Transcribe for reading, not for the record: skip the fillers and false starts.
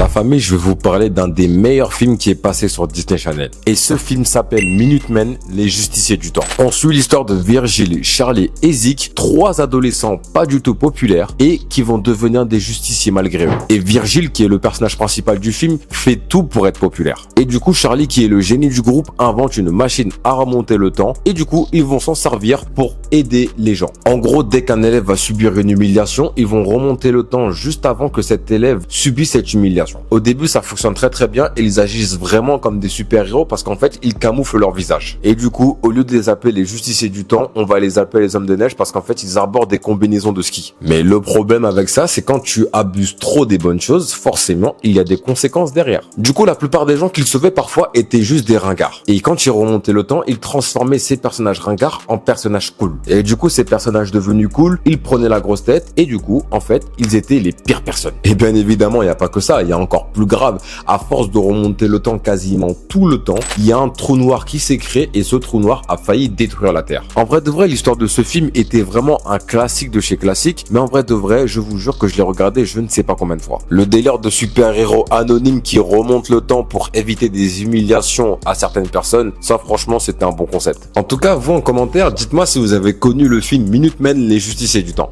La famille, je vais vous parler d'un des meilleurs films qui est passé sur Disney Channel. Et ce film s'appelle Minutemen, les justiciers du temps. On suit l'histoire de Virgile, Charlie et Zeke, trois adolescents pas du tout populaires et qui vont devenir des justiciers malgré eux. Et Virgile, qui est le personnage principal du film, fait tout pour être populaire. Et du coup, Charlie, qui est le génie du groupe, invente une machine à remonter le temps et du coup, ils vont s'en servir pour aider les gens. En gros, dès qu'un élève va subir une humiliation, ils vont remonter le temps juste avant que cet élève subisse cette humiliation. Au début, ça fonctionne très bien et ils agissent vraiment comme des super-héros parce qu'en fait, ils camouflent leur visage. Et du coup, au lieu de les appeler les justiciers du temps, on va les appeler les hommes de neige parce qu'en fait, ils arborent des combinaisons de ski. Mais le problème avec ça, c'est quand tu abuses trop des bonnes choses, forcément, il y a des conséquences derrière. Du coup, la plupart des gens qu'ils sauvaient parfois étaient juste des ringards. Et quand ils remontaient le temps, ils transformaient ces personnages ringards en personnages cool. Et du coup, ces personnages devenus cool, ils prenaient la grosse tête et du coup, en fait, ils étaient les pires personnes. Et bien évidemment, il n'y a pas que ça, il y a encore plus grave. À force de remonter le temps quasiment tout le temps, il y a un trou noir qui s'est créé et ce trou noir a failli détruire la Terre. En vrai de vrai, l'histoire de ce film était vraiment un classique de chez classique, mais en vrai de vrai, je vous jure que je l'ai regardé je ne sais pas combien de fois. Le délire de super-héros anonymes qui remontent le temps pour éviter des humiliations à certaines personnes, ça franchement c'était un bon concept. En tout cas, vous en commentaire, dites-moi si vous avez connu le film Minutemen, les justiciers du temps.